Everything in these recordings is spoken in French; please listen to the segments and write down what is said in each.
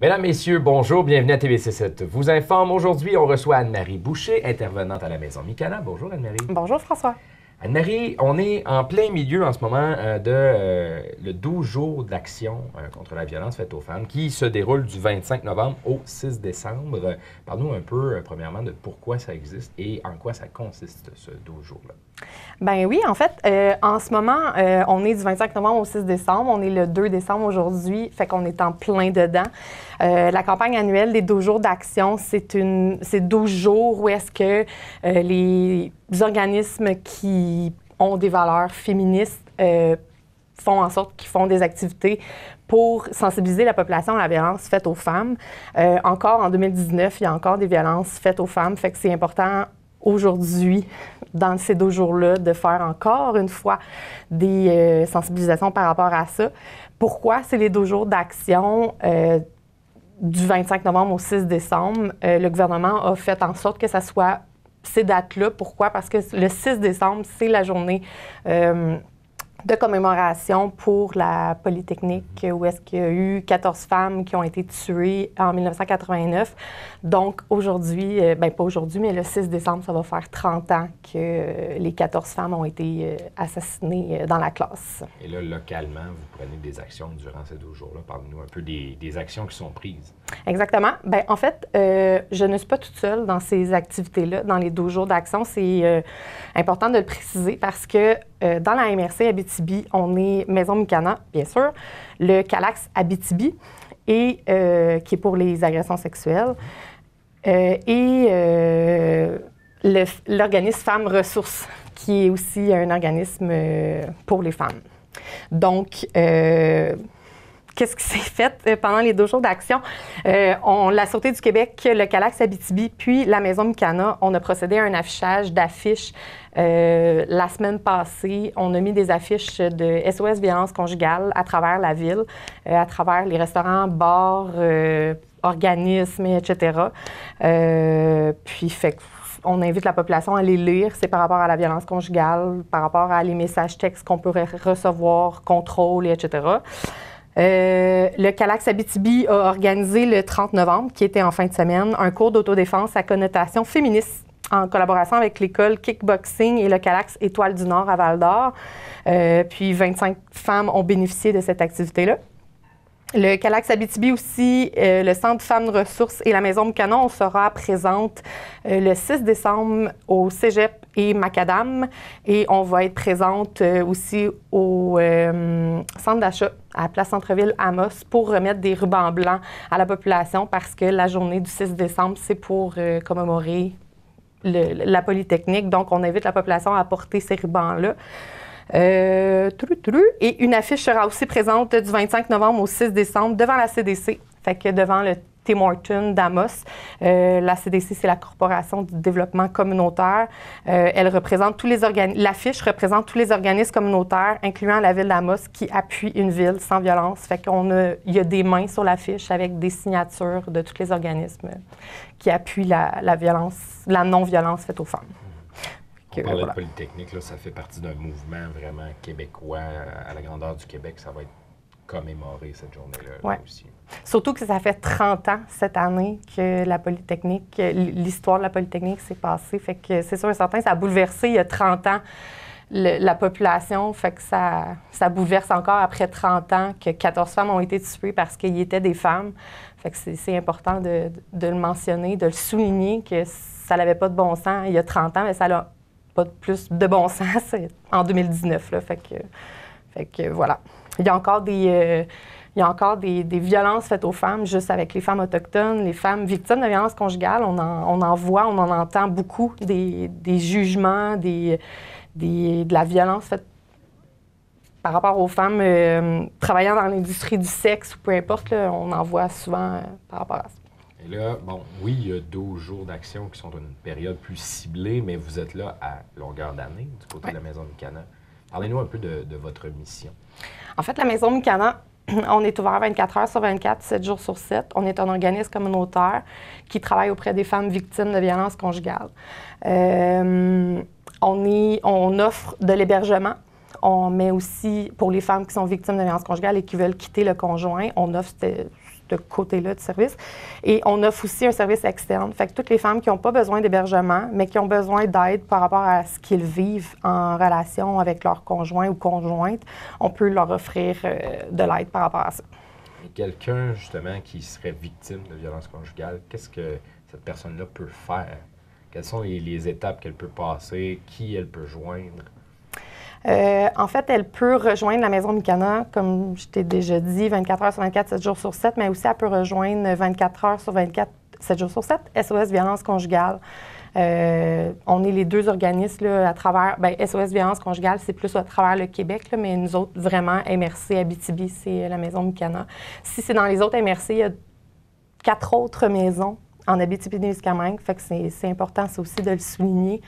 Mesdames, Messieurs, bonjour, bienvenue à TVC7 vous informe. Aujourd'hui, on reçoit Anne-Marie Boucher, intervenante à la Maison Mikana. Bonjour Anne-Marie. Bonjour François. Anne-Marie, on est en plein milieu en ce moment le 12 jours d'action contre la violence faite aux femmes qui se déroule du 25 novembre au 6 décembre. Parle-nous un peu, premièrement, de pourquoi ça existe et en quoi ça consiste, ce 12 jours-là. Ben oui, en fait, en ce moment, on est du 25 novembre au 6 décembre. On est le 2 décembre aujourd'hui, fait qu'on est en plein dedans. La campagne annuelle des 12 jours d'action, c'est 12 jours où est-ce que les organismes qui ont des valeurs féministes font en sorte qu'ils font des activités pour sensibiliser la population à la violence faite aux femmes. Encore en 2019, il y a encore des violences faites aux femmes, fait que c'est important aujourd'hui, dans ces 12 jours-là, de faire encore une fois des sensibilisations par rapport à ça. Pourquoi c'est les 12 jours d'action du 25 novembre au 6 décembre? Le gouvernement a fait en sorte que ça soit ces dates-là. Pourquoi? Parce que le 6 décembre, c'est la journée de commémoration pour la Polytechnique, où est-ce qu'il y a eu 14 femmes qui ont été tuées en 1989. Donc aujourd'hui, pas aujourd'hui, mais le 6 décembre, ça va faire 30 ans que les 14 femmes ont été assassinées dans la classe. Et là, localement, vous prenez des actions durant ces 12 jours-là. Parlez-nous un peu des actions qui sont prises. Exactement. Bien, en fait, je ne suis pas toute seule dans ces activités-là, dans les 12 jours d'action. C'est important de le préciser parce que dans la MRC Abitibi, on est Maison Mikana, bien sûr, le Calax Abitibi, et, qui est pour les agressions sexuelles, et l'organisme Femmes Ressources, qui est aussi un organisme pour les femmes. Donc, qu'est-ce qui s'est fait pendant les 2 jours d'action? La Sûreté du Québec, le Calax Abitibi, puis la Maison Mikana, on a procédé à un affichage d'affiches. La semaine passée, on a mis des affiches de SOS violence conjugale à travers la ville, à travers les restaurants, bars, organismes, etc. Puis, on invite la population à les lire. C'est par rapport à la violence conjugale, par rapport à les messages textes qu'on pourrait recevoir, contrôle, etc. Le Calax Abitibi a organisé le 30 novembre, qui était en fin de semaine, un cours d'autodéfense à connotation féministe en collaboration avec l'école Kickboxing et le Calax Étoile du Nord à Val-d'Or. Puis 25 femmes ont bénéficié de cette activité-là. Le Calax Abitibi aussi, le Centre Femmes Ressources et la Maison Mikana, on sera présente le 6 décembre au Cégep et Macadam. Et on va être présente aussi au centre d'achat à Place Centre-Ville Amos pour remettre des rubans blancs à la population parce que la journée du 6 décembre, c'est pour commémorer la Polytechnique. Donc, on invite la population à porter ces rubans-là. Et une affiche sera aussi présente du 25 novembre au 6 décembre devant la CDC, fait que devant le Tim Hortons d'Amos. La CDC, c'est la Corporation du développement communautaire. Elle représente tous les l'affiche représente tous les organismes communautaires, incluant la ville d'Amos, qui appuie une ville sans violence. Fait il y a des mains sur l'affiche avec des signatures de tous les organismes qui appuient la violence, la non-violence faite aux femmes. On parlait de Polytechnique, là, ça fait partie d'un mouvement vraiment québécois à la grandeur du Québec. Ça va être commémoré cette journée-là ouais. aussi. Surtout que ça fait 30 ans cette année que la Polytechnique, l'histoire de la Polytechnique s'est passée. Fait que c'est sûr et certain, ça a bouleversé il y a 30 ans la population. Fait que ça bouleverse encore après 30 ans que 14 femmes ont été tuées parce qu'ils étaient des femmes. Fait que c'est important de le mentionner, de le souligner que ça n'avait pas de bon sens il y a 30 ans, mais ça n'a pas de plus de bon sens en 2019. Là. Fait que voilà. Il y a encore des violences faites aux femmes, juste avec les femmes autochtones, les femmes victimes de violences conjugales. On en voit, on en entend beaucoup, des jugements, de la violence faite par rapport aux femmes travaillant dans l'industrie du sexe ou peu importe. Là, on en voit souvent par rapport à ça. Et là, bon, oui, il y a 12 jours d'action qui sont une période plus ciblée, mais vous êtes là à longueur d'année du côté de la Maison Mikana. Parlez-nous un peu de votre mission. En fait, la Maison Mikana, on est ouvert 24 heures sur 24, 7 jours sur 7. On est un organisme communautaire qui travaille auprès des femmes victimes de violences conjugales. On offre de l'hébergement. On met aussi, pour les femmes qui sont victimes de violences conjugales et qui veulent quitter le conjoint, on offre ce ce côté-là du service. Et on offre aussi un service externe. Fait que toutes les femmes qui n'ont pas besoin d'hébergement, mais qui ont besoin d'aide par rapport à ce qu'ils vivent en relation avec leur conjoint ou conjointe, on peut leur offrir de l'aide par rapport à ça. Et quelqu'un, justement, qui serait victime de violence conjugale, qu'est-ce que cette personne-là peut faire? Quelles sont les étapes qu'elle peut passer? Qui elle peut joindre? En fait, elle peut rejoindre la Maison Mikana, comme je t'ai déjà dit, 24 heures sur 24, 7 jours sur 7, mais aussi elle peut rejoindre 24 heures sur 24, 7 jours sur 7, SOS Violence Conjugale. On est les deux organismes là, à travers, SOS Violence Conjugale, c'est plus à travers le Québec, là, mais nous autres, vraiment, MRC Abitibi, c'est la Maison Mikana. Si c'est dans les autres MRC, il y a 4 autres maisons en Abitibi-Témiscamingue, fait que c'est important, c'est aussi de le souligner.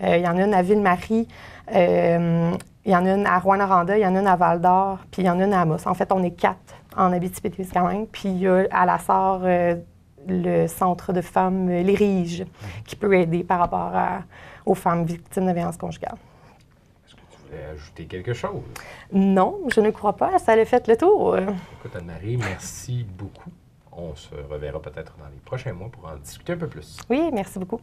Il y en a une à Ville-Marie, il y en a une à Rouyn-Noranda, il y en a une à Val-d'Or, puis il y en a une à Amos. En fait, on est 4 en Abitibi-Témiscamingue, puis il y a à la Sarre le centre de femmes Les Riges qui peut aider par rapport aux femmes victimes de violences conjugales. Est-ce que tu voulais ajouter quelque chose? Non, je ne crois pas. Ça a fait le tour. Écoute, Anne-Marie, merci beaucoup. On se reverra peut-être dans les prochains mois pour en discuter un peu plus. Oui, merci beaucoup.